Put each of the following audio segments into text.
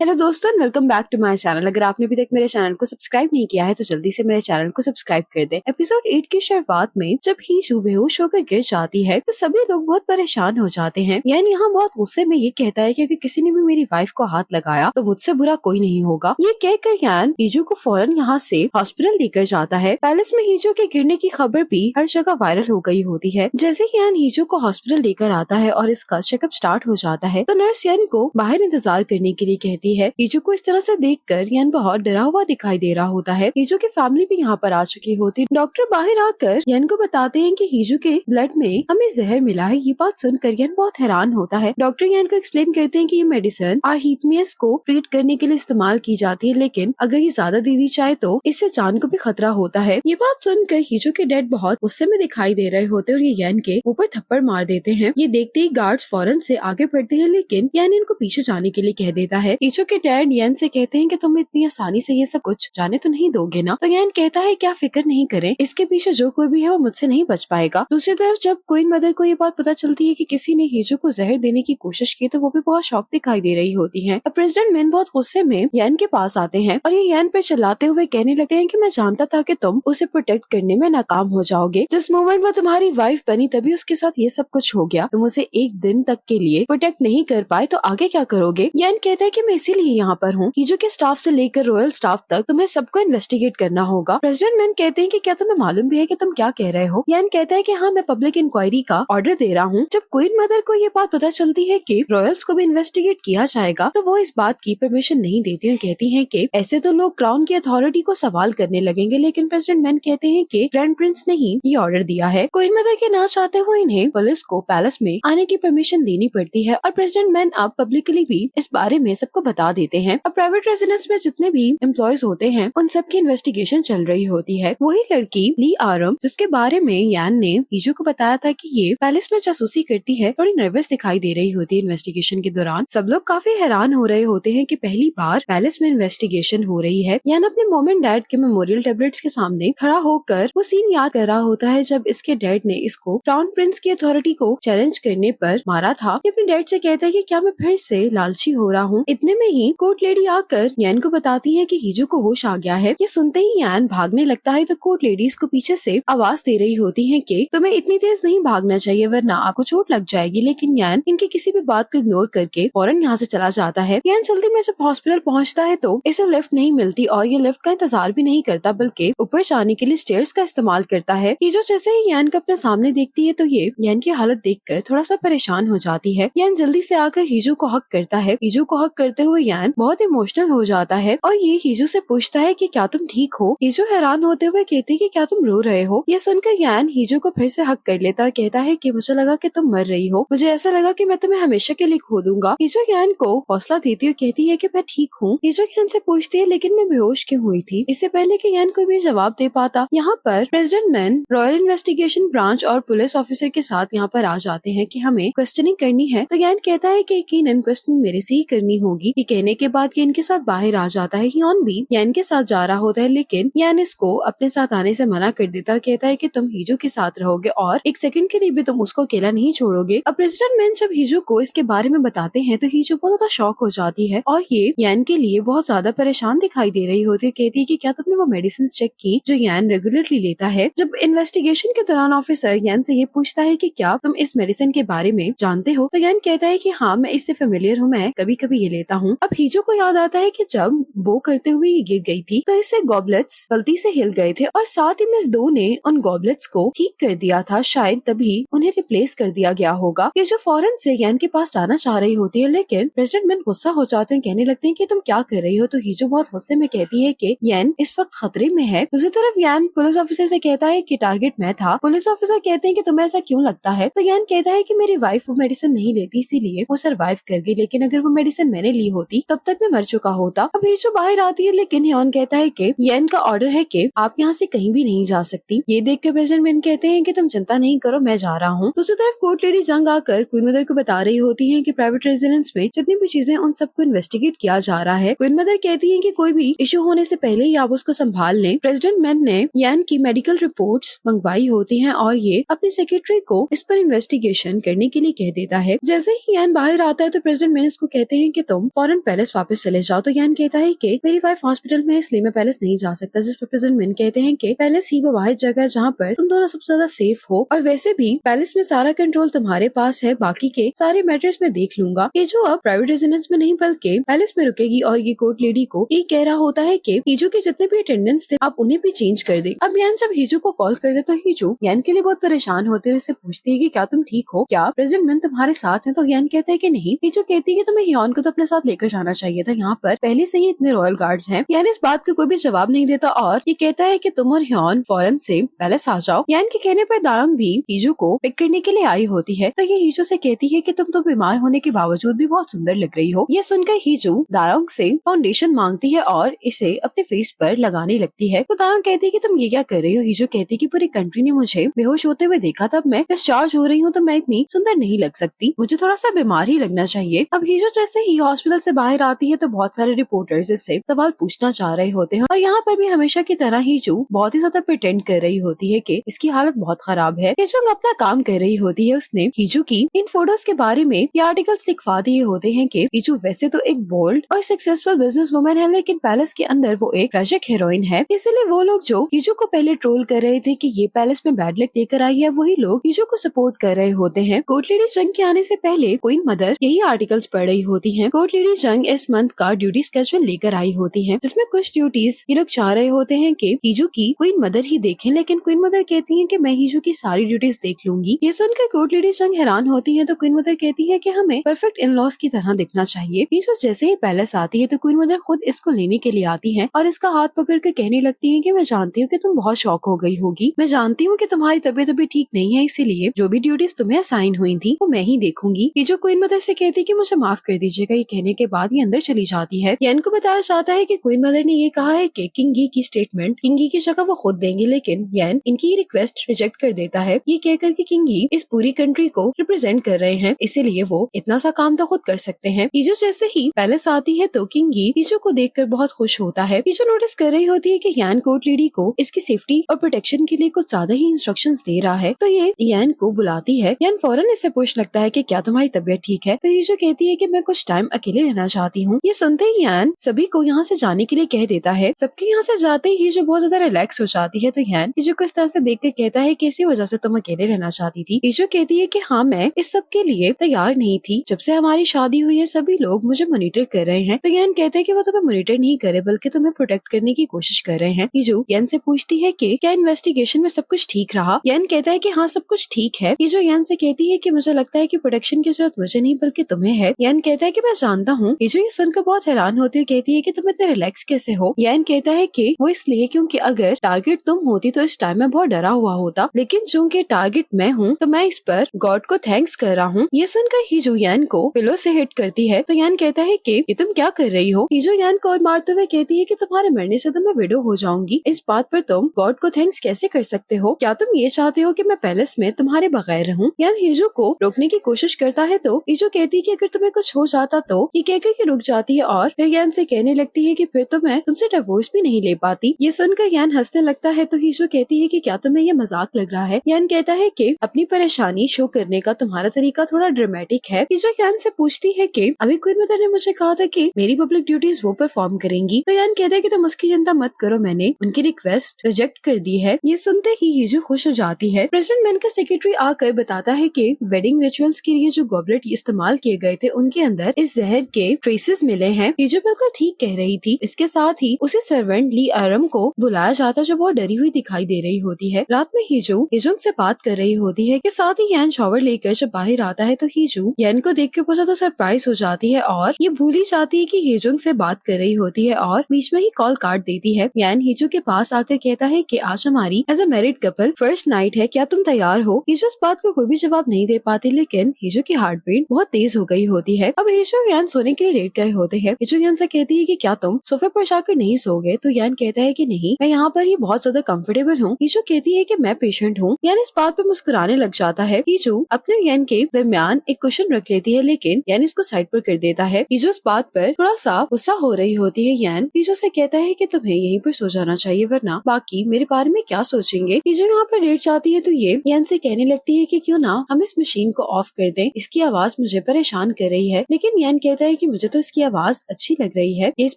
Hello दोस्तों, welcome back to my channel. अगर आपने अभी तक मेरे चैनल को सब्सक्राइब नहीं किया है तो जल्दी से मेरे चैनल को सब्सक्राइब कर दे। एपिसोड 8 की शुरुआत में जब हीशु बेहोश होकर गिर जाती है तो सभी लोग बहुत परेशान हो जाते हैं। यानी यहाँ बहुत गुस्से में ये कहता है कि अगर किसी ने भी मेरी वाइफ को हाथ लगाया तो मुझसे बुरा कोई नहीं होगा। ये कहकर यान हीजू को फौरन यहाँ से हॉस्पिटल लेकर जाता है। पैलेस में हीजू के गिरने की खबर भी हर जगह वायरल हो गई होती है। जैसे ही यान हीजू को हॉस्पिटल लेकर आता है और इसका चेकअप स्टार्ट हो जाता है तो नर्स यान को बाहर इंतजार करने के लिए कहती है। हीजू को इस तरह से देखकर यान बहुत डरा हुआ दिखाई दे रहा होता है। हीजू की फैमिली भी यहाँ पर आ चुकी होती है। डॉक्टर बाहर आकर यान को बताते हैं कि हीजू के ब्लड में हमें जहर मिला है। ये बात सुनकर यान बहुत हैरान होता है। डॉक्टर यान को एक्सप्लेन करते हैं कि ये मेडिसिन आर्हिथमियस को ट्रीट करने के लिए इस्तेमाल की जाती है, लेकिन अगर ये ज्यादा दे दी जाए तो इससे जान को भी खतरा होता है। ये बात सुनकर हीजू के डैड बहुत गुस्से में दिखाई दे रहे होते हैं और ये यान के ऊपर थप्पड़ मार देते हैं। ये देखते ही गार्ड्स फौरन से आगे बढ़ते हैं, लेकिन यान इनको पीछे जाने के लिए कह देता है। हीजू के डैड यान से कहते हैं कि तुम इतनी आसानी से ये सब कुछ जाने तो नहीं दोगे ना। तो यान कहता है क्या फिक्र नहीं करें, इसके पीछे जो कोई भी है वो मुझसे नहीं बच पाएगा। दूसरी तरफ जब क्वीन मदर को ये बात पता चलती है कि किसी ने हीजू को जहर देने की कोशिश की तो वो भी बहुत शॉक दिखाई दे रही होती है। अब प्रेसिडेंट मैन बहुत गुस्से में यान के पास आते हैं और ये यान पर चिल्लाते हुए कहने लगते हैं कि मैं जानता था कि तुम उसे प्रोटेक्ट करने में नाकाम हो जाओगे। जिस मोमेंट में तुम्हारी वाइफ बनी तभी उसके साथ ये सब कुछ हो गया। तुम उसे एक दिन तक के लिए प्रोटेक्ट नहीं कर पाए तो आगे क्या करोगे। यान कहता है कि मैं इसीलिए यहाँ पर हूँ। हीजू के स्टाफ से लेकर रॉयल स्टाफ तक तुम्हें सबको इन्वेस्टिगेट करना होगा। प्रेसिडेंट मैन कहते हैं कि क्या तुम्हें मालूम भी है कि तुम क्या कह रहे हो। यान कहता है कि हाँ, मैं पब्लिक इंक्वायरी का ऑर्डर दे रहा हूँ। जब क्वीन मदर को ये बात पता चलती है कि रॉयल्स को भी इन्वेस्टिगेट किया जाएगा तो वो इस बात की परमिशन नहीं देती और कहती है कि ऐसे तो लोग क्राउन की अथॉरिटी को सवाल करने लगेंगे। लेकिन प्रेसिडेंट मैन कहते हैं कि ग्रैंड प्रिंस ने ही ये ऑर्डर दिया है। क्वीन मदर के ना चाहते हुए इन्हें पुलिस को पैलेस में आने की परमिशन देनी पड़ती है और प्रेसिडेंट मैन अब पब्लिकली भी इस बारे में सबको बता देते हैं। अब प्राइवेट रेजिडेंस में जितने भी एम्प्लॉयज होते हैं उन सब की इन्वेस्टिगेशन चल रही होती है। वही लड़की ली आरम जिसके बारे में यान ने हीजू को बताया था कि ये पैलेस में जासूसी करती है, थोड़ी नर्वस दिखाई दे रही होती है इन्वेस्टिगेशन के दौरान। सब लोग काफी हैरान हो रहे होते हैं कि पहली बार पैलेस में इन्वेस्टिगेशन हो रही है। यान अपने मॉम एंड डैड के मेमोरियल टेबलेट्स के सामने खड़ा होकर वो सीन याद कर रहा होता है जब इसके डैड ने इसको क्राउन प्रिंस की अथॉरिटी को चैलेंज करने पर मारा था। ये अपने डैड से कहता है कि क्या मैं फिर से लालची हो रहा हूँ। इतने में ही कोर्ट लेडी आकर यान को बताती है कि हीजू को होश आ गया है। ये सुनते ही यान भागने लगता है तो कोर्ट लेडीज को पीछे से आवाज दे रही होती है कि तुम्हें इतनी तेज नहीं भागना चाहिए वरना आपको चोट लग जाएगी। लेकिन यान इनकी किसी भी बात को इग्नोर करके फौरन यहाँ से चला जाता है। यान जल्दी में जब हॉस्पिटल पहुँचता है तो इसे लिफ्ट नहीं मिलती और ये लिफ्ट का इंतजार भी नहीं करता बल्कि ऊपर जाने के लिए स्टेयर्स का इस्तेमाल करता है। हीजू जैसे ही यान को अपने सामने देखती है तो ये यान की हालत देखकर थोड़ा सा परेशान हो जाती है। यान जल्दी से आकर हीजू को हक करता है। हीजू को हक करते हुए यान बहुत इमोशनल हो जाता है और ये हीजू से पूछता है कि क्या तुम ठीक हो। हीजू हैरान होते हुए कहती है कि क्या तुम रो रहे हो। ये सुनकर यान हीजू को फिर से हक कर लेता है, कहता है कि मुझे लगा कि तुम मर रही हो, मुझे ऐसा लगा कि मैं तुम्हें हमेशा के लिए खो दूंगा। हीजू यान को हौसला देती है, कहती है कि मैं ठीक हूँ। हीजू यान से पूछती है लेकिन मैं बेहोश क्यों हुई थी। इससे पहले कि यान कोई भी जवाब दे पाता यहाँ पर president man royal investigation branch और पुलिस ऑफिसर के साथ यहाँ पर आ जाते हैं कि हमें क्वेश्चनिंग करनी है। तो यान कहता है कि यकीनन क्वेश्चनिंग मेरे से ही करनी होगी। ये कहने के बाद यान के साथ बाहर आ जाता है। यान भी यान के साथ जा रहा होता है लेकिन यान इसको अपने साथ आने से मना कर देता है, कहता है कि तुम हीजू के साथ रहोगे और एक सेकंड के लिए भी तुम उसको अकेला नहीं छोड़ोगे। अब प्रेसिडेंट मैन जब हीजू को इसके बारे में बताते हैं तो हीजू बहुत ज्यादा शॉक हो जाती है और ये यान के लिए बहुत ज्यादा परेशान दिखाई दे रही होती है। कहती है कि क्या तुमने वो मेडिसिन चेक की जो यान रेगुलरली लेता है। जब इन्वेस्टिगेशन के दौरान ऑफिसर यान से ये पूछता है कि क्या तुम इस मेडिसिन के बारे में जानते हो तो यान कहता है कि हाँ, मैं इससे फेमिलियर हूँ, मैं कभी कभी ये लेता हूँ। अब हीजू को याद आता है कि जब वो करते हुए ये गिर गई थी तो इससे गॉबलेट्स गलती से हिल गए थे और साथ ही मिस दो ने उन गॉबलेट्स को ठीक कर दिया था, शायद तभी उन्हें रिप्लेस कर दिया गया होगा। ये जो फौरन से यान के पास जाना चाह रही होती है लेकिन प्रेसिडेंट मैन गुस्सा हो जाते हैं, कहने लगते हैं कि तुम क्या कर रही हो। तो हीजू बहुत गुस्से में कहती है कि यान इस वक्त खतरे में है। दूसरी तरफ यान पुलिस ऑफिसर से कहता है कि टारगेट मैं था। पुलिस ऑफिसर कहते हैं कि तुम्हें ऐसा क्यों लगता है। तो यान कहता है कि मेरी वाइफ वो मेडिसिन नहीं लेती इसीलिए वो सर्वाइव कर गई, लेकिन अगर वो मेडिसिन मैंने ली होती तब तक मैं मर चुका होता। अब हीजू बाहर आती है लेकिन यान कहता है कि यान का ऑर्डर है कि आप यहाँ से कहीं भी नहीं जा सकती। ये देख कर प्रेसिडेंट मैन कहते हैं कि तुम चिंता नहीं करो, मैं जा रहा हूँ। दूसरी तरफ कोर्ट लेडी जंग आकर क्वीन मदर को बता रही होती है कि प्राइवेट रेजिडेंस में जितनी भी चीजें उन सबको इन्वेस्टिगेट किया जा रहा है। क्वीन मदर कहती है कि कोई भी इशू होने से पहले ही आप उसको संभाल लें। प्रेसिडेंट मैन ने यान की मेडिकल रिपोर्ट्स मंगवाई होती हैं और ये अपने सेक्रेटरी को इस पर इन्वेस्टिगेशन करने के लिए कह देता है। जैसे ही यान बाहर आता है तो प्रेसिडेंट मैन इसको कहते हैं कि तुम फौरन फौरन पैलेस वापस चले जाओ। तो यान कहता है कि मेरी वाइफ हॉस्पिटल में है, इसलिए मैं पैलेस नहीं जा सकता। जिस पर प्रेसिडेंट मिन कहते हैं कि पैलेस ही वो वाहिद जगह है जहाँ पर तुम दोनों सबसे ज्यादा सेफ हो, और वैसे भी पैलेस में सारा कंट्रोल तुम्हारे पास है, बाकी के सारे मैटर्स में देख लूंगा। ये जो अब प्राइवेट रेजिडेंस में नहीं बल्कि पैलेस में रुकेगी, और ये कोर्ट लेडी को ये कह रहा होता है कि हीजू के जितने भी अटेंडेंट्स थे आप उन्हें भी चेंज कर दे। अब यान जब हीजू को कॉल कर दे तो हीजू यान के लिए बहुत परेशान होते हुए पूछती है कि क्या तुम ठीक हो, क्या प्रेसिडेंट मिन तुम्हारे साथ है। तो यान कहता है कि नहीं। हीजू कहती है कि तुम्हें हियोन को तो अपने साथ लेकर जाना चाहिए था, यहाँ पर पहले से ही इतने रॉयल गार्ड्स हैं। यान इस बात का कोई भी जवाब नहीं देता और ये कहता है कि तुम और हियोन फौरन से पैलेस आ जाओ। यान के कहने पर दायंग भी हीजू को पिक करने के लिए आई होती है। तो ये हीजू से कहती है कि तुम तो बीमार होने के बावजूद भी बहुत सुंदर लग रही हो। ये सुनकर हीजू दायंग से फाउंडेशन मांगती है और इसे अपने फेस पर लगाने लगती है। तो दायंग कहती है कि तुम ये क्या कर रही हो। हीजू कहती है कि पूरी कंट्री ने मुझे बेहोश होते हुए देखा, तब मैं डिस्चार्ज हो रही हूँ, तो मैं इतनी सुंदर नहीं लग सकती, मुझे थोड़ा सा बीमार ही लगना चाहिए। अब हीजू जैसे ही हॉस्पिटल से बाहर आती है तो बहुत सारे रिपोर्टर्स इससे सवाल पूछना चाह रहे होते हैं, और यहाँ पर भी हमेशा की तरह हीजू बहुत ही ज्यादा प्रिटेंड कर रही होती है कि इसकी हालत बहुत खराब है। हीजू अपना काम कर रही होती है। उसने हीजू की इन फोटोज के बारे में ये आर्टिकल्स लिखवा दिए होते हैं कि हीजू वैसे तो एक बोल्ड और सक्सेसफुल बिजनेस वुमन है, लेकिन पैलेस के अंदर वो एक ट्रेजिक हीरोइन है। इसीलिए वो लोग जो हीजू को पहले ट्रोल कर रहे थे कि ये पैलेस में बैड लक लेकर आई है, वही लोग हीजू को सपोर्ट कर रहे होते हैं। कोर्ट लेडी जंग के आने से पहले क्वीन मदर यही आर्टिकल्स पढ़ रही होती है। कोर्ट लेडी जंग इस मंथ का ड्यूटी स्केड्यूल लेकर आई होती है, जिसमें कुछ ड्यूटीज ये लोग चाह रहे होते हैं कि हीजू की क्वीन मदर ही देखें, लेकिन क्वीन मदर कहती है कि मैं हीजू की सारी ड्यूटीज देख लूंगी। ये सुनकर कोर्ट लेडी जंग हैरान होती है। तो क्वीन मदर कहती है कि हमें परफेक्ट इन लॉज की तरह दिखना चाहिए। हीजू जैसे ही पैलेस आती है तो क्वीन मदर खुद इसको लेने के लिए आती है और इसका हाथ पकड़ कर कहने लगती है कि मैं जानती हूँ कि तुम बहुत शॉक हो गई होगी, मैं जानती हूँ कि तुम्हारी तबीयत अभी ठीक नहीं है, इसीलिए जो भी ड्यूटीज तुम्हें असाइन हुई थी वो मैं ही देखूंगी। हीजू क्वीन मदर से कहती है कि मुझे माफ कर दीजिएगा। ये कहने के बाद ये अंदर चली जाती है। यान को बताया जाता है कि क्वीन मदर ने ये कहा है कि किंगी की स्टेटमेंट किंगी की जगह वो खुद देंगे, लेकिन यान इनकी रिक्वेस्ट रिजेक्ट कर देता है। ये कहकर कि किंगी इस पूरी कंट्री को रिप्रेजेंट कर रहे हैं, इसीलिए वो इतना सा काम तो खुद कर सकते हैं। हीजू जैसे ही पैलेस आती है तो किंगी हीजू को देखकर बहुत खुश होता है। हीजू नोटिस कर रही होती है कि यान कोर्ट लेडी को इसकी सेफ्टी और प्रोटेक्शन के लिए कुछ ज्यादा ही इंस्ट्रक्शंस दे रहा है। तो ये यान को बुलाती है। यान फौरन इससे पूछ लगता है कि क्या तुम्हारी तबीयत ठीक है। तो हीजू कहती है कि मैं कुछ टाइम अकेले रहना चाहती हूँ। ये सुनते ही यान सभी को यहाँ से जाने के लिए कह देता है। सबके यहाँ से जाते ही हीजू बहुत ज्यादा रिलैक्स हो जाती है। तो यान हीजू को इस तरह से देख कर कहता है कि इसी वजह से तुम अकेले रहना चाहती थी। हीजू कहती है कि हाँ, मैं इस सब के लिए तैयार नहीं थी। जब से हमारी शादी हुई है सभी लोग मुझे मॉनिटर कर रहे हैं। तो यान कहते हैं कि वो तुम्हें मॉनिटर नहीं करे बल्कि तुम्हें प्रोटेक्ट करने की कोशिश कर रहे हैं। हीजू यान से पूछती है कि क्या इन्वेस्टिगेशन में सब कुछ ठीक रहा। यान कहता है कि हाँ, सब कुछ ठीक है। हीजू यान से कहती है कि मुझे लगता है कि प्रोटेक्शन की जरूरत मुझे नहीं बल्कि तुम्हें है। यान कहता है कि मैं जानता हूँ। हीजू ये सुनकर बहुत हैरान होती है, कहती है कि तुम इतने रिलैक्स कैसे हो। यान कहता है कि वो इसलिए क्योंकि अगर टारगेट तुम होती तो इस टाइम में बहुत डरा हुआ होता, लेकिन चूंकि टारगेट मैं हूँ तो मैं इस पर गॉड को थैंक्स कर रहा हूँ। ये सुनकर हीजू यान को पिलो से हिट करती है। तो यान कहता है कि ये तुम क्या कर रही हो। हीजू यान को और मारते हुए कहती है कि तुम्हारे मरने से तो मैं विडो हो जाऊंगी, इस बात पर तुम गॉड को थैंक्स कैसे कर सकते हो। क्या तुम ये चाहते हो कि मैं पैलेस में तुम्हारे बगैर रहूं। यान हीजू को रोकने की कोशिश करता है तो हीजू कहती है कि अगर तुम्हें कुछ हो जाता तो। ये कहकर के रुक जाती है और फिर यान से कहने लगती है कि फिर तो मैं तुमसे डिवोर्स भी नहीं ले पाती। ये सुनकर यान हंसने लगता है। तो हीजू कहती है कि क्या तुम्हें ये मजाक लग रहा है। यान कहता है कि अपनी परेशानी शो करने का तुम्हारा तरीका थोड़ा ड्रामेटिक है। हीजू यान से पूछती है कि अभी क्वीन मदर ने मुझे कहा था कि मेरी पब्लिक ड्यूटीज वो परफॉर्म करेंगी। तो यान कहता है कि तुम उसकी चिंता मत करो, मैंने उनकी रिक्वेस्ट रिजेक्ट कर दी है। ये सुनते ही हीजू खुश हो जाती है। प्रेसिडेंट मिन का सेक्रेटरी आकर बताता है कि वेडिंग रिचुअल्स के लिए जो गॉबलेट इस्तेमाल किए गए थे उनके अंदर इस जहर के ट्रेसेस मिले हैं। हीजू बिल्कुल ठीक कह रही थी। इसके साथ ही उसे सर्वेंट ली आरम को बुलाया जाता जो बहुत डरी हुई दिखाई दे रही होती है। रात में हीजू हिजुंग से बात कर रही होती है कि साथ ही यान शॉवर लेकर जब बाहर आता है तो हीजू यान को देख के बहुत ज्यादा सरप्राइज हो जाती है और ये भूल ही जाती है कि हिजुंग से बात कर रही होती है और बीच में ही कॉल काट देती है। यान हीजू के पास आकर कहता है कि आज हमारी as a married couple first night है, क्या तुम तैयार हो। हीजू इस बात को कोई भी जवाब नहीं दे पाती, लेकिन हीजू की हार्ट बीट बहुत तेज हो गई होती है। अब हीजू यान सोने के लिए लेट गए होते हैं। हीजू यान से कहती है कि क्या तुम सोफे पर जाकर नहीं सोगे। तो यान कहता है कि नहीं, मैं यहाँ पर ही बहुत ज्यादा कंफर्टेबल हूँ। हीजू कहती है कि मैं पेशेंट हूँ। यान इस बात पर मुस्कुराने लग जाता है। हीजू अपने यान के दरमियान एक कुशन रख लेती है, लेकिन यान इसको साइड पर कर देता है। हीजू इस बात पर थोड़ा सा गुस्सा हो रही होती है। यान हीजू से कहता है कि तुम्हें यहीं पर सो जाना चाहिए, वरना बाकी मेरे बारे में क्या सोचेंगे। हीजू यहाँ पर लेट जाती है तो ये यान से कहने लगती है कि क्यों ना हम इस मशीन को ऑफ कर दें, इसकी आवाज मुझे परेशान कर रही है। लेकिन यान कहता है कि मुझे तो इसकी आवाज अच्छी लग रही है, इस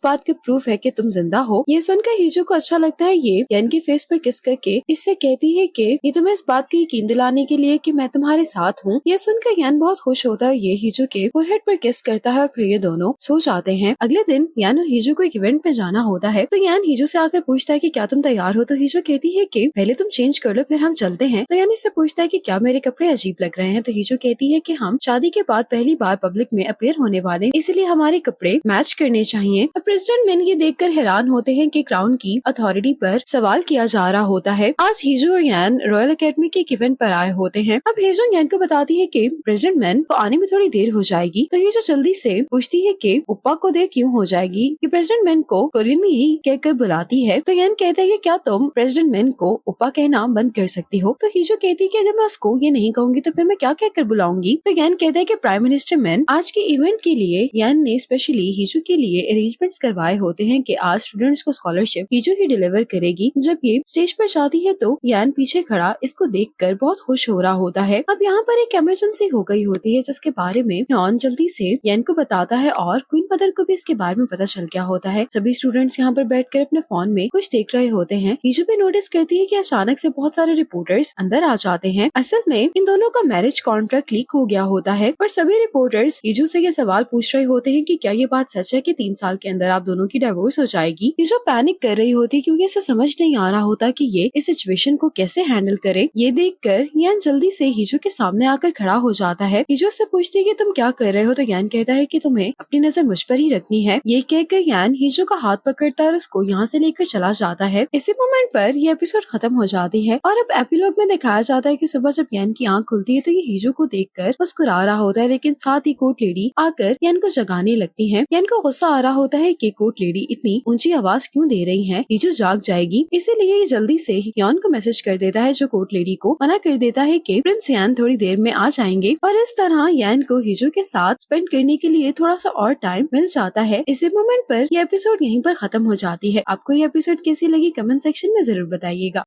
बात का प्रूफ है कि तुम जिंदा हो। ये सुनकर हीजो को अच्छा लगता है। ये यान के फेस पर किस करके इससे कहती है कि ये तुम्हें इस बात की यकीन दिलाने के लिए कि मैं तुम्हारे साथ हूँ। ये सुनकर यान बहुत खुश होता है। ये हीजो के फोरहेड पर किस करता है और फिर ये दोनों सो जाते हैं। अगले दिन यान और हीजो को एक इवेंट पे जाना होता है, तो यान हीजो से आकर पूछता है कि क्या तुम तैयार हो। तो हीजो कहती है कि पहले तुम चेंज कर लो फिर हम चलते हैं। तो यान इससे पूछता है कि क्या मेरे कपड़े अजीब लग रहे हैं। तो हीजो कहती है कि हम शादी के बाद पहली बार पब्लिक में अपीयर होने वाले, इसलिए हमारे कपड़े मैच करने चाहिए। अब प्रेसिडेंट मिन ये देखकर हैरान होते हैं कि क्राउन की अथॉरिटी पर सवाल किया जा रहा होता है। आज हीजो और यान रॉयल अकेडमी के एक इवेंट पर आए होते हैं। अब हीजो यान को बताती है कि प्रेसिडेंट मिन को आने में थोड़ी देर हो जाएगी। तो हीजो जल्दी से पूछती है कि उप्पा को देर क्यों हो जाएगी, कि प्रेसिडेंट मिन को कोरियन में यही कहकर बुलाती है। तो यान कहता है कि क्या तुम प्रेसिडेंट मिन को उप्पा कहना बंद कर सकती हो। तो हीजो कहती है कि अगर मैं उसको ये नहीं कहूंगी तो फिर मैं क्या कहकर बुलाऊंगी। तो यान कहता है कि प्राइम मिनिस्टर मिन आज के इवेंट के लिए यान ने स्पेशली हीजो के लिए अरेंजमेंट्स करवाए होते हैं कि आज स्टूडेंट्स को स्कॉलरशिप हीजो ही डिलीवर करेगी। जब ये स्टेज पर जाती है तो यान पीछे खड़ा इसको देखकर बहुत खुश हो रहा होता है। अब यहाँ पर एक इमरजेंसी हो गई होती है जिसके बारे में यॉन जल्दी से यान को बताता है और क्वीन मदर को भी इसके बारे में पता चल गया होता है। सभी स्टूडेंट्स यहाँ पर बैठकर अपने फोन में कुछ देख रहे होते हैं। हीजो भी नोटिस करती है कि अचानक से बहुत सारे रिपोर्टर्स अंदर आ जाते हैं। असल में इन दोनों का मैरिज कॉन्ट्रैक्ट लीक हो गया होता है, पर सभी रिपोर्टर्स हीजो से ये सवाल पूछ रहे होते हैं कि क्या ये बात सच है कि 3 साल के अंदर आप दोनों की डिवोर्स हो जाएगी। हीजो पैनिक कर रही होती है क्योंकि इसे समझ नहीं आ रहा होता कि ये इस सिचुएशन को कैसे हैंडल करे। ये देखकर यान जल्दी से हीजो के सामने आकर खड़ा हो जाता है। हीजो से पूछती है कि तुम क्या कर रहे हो। तो यान कहता है कि तुम्हें अपनी नजर मुझ पर ही रखनी है। ये कहकर यान हीजो का हाथ पकड़ता है और उसको यहाँ से लेकर चला जाता है। इसी मोमेंट पर ये एपिसोड खत्म हो जाती है और अब एपिलॉग में दिखाया जाता है कि सुबह जब यान की आंख खुलती है तो ये हीजो को देखकर मुस्कुरा रहा होता है, लेकिन साथ ही कोर्ट लेडी आकर यान को जगाने लगती है। यान को गुस्सा आ रहा होता है कि कोर्ट लेडी इतनी ऊंची आवाज क्यों दे रही है, हीजो जाग जाएगी। इसीलिए ये जल्दी से यान को मैसेज कर देता है जो कोर्ट लेडी को मना कर देता है कि प्रिंस यान थोड़ी देर में आ जाएंगे। और इस तरह यान को हीजो के साथ स्पेंड करने के लिए थोड़ा सा और टाइम मिल जाता है। इसी मोमेंट पर यह एपिसोड यहीं पर खत्म हो जाती है। आपको ये एपिसोड कैसी लगी कमेंट सेक्शन में जरूर बताइएगा।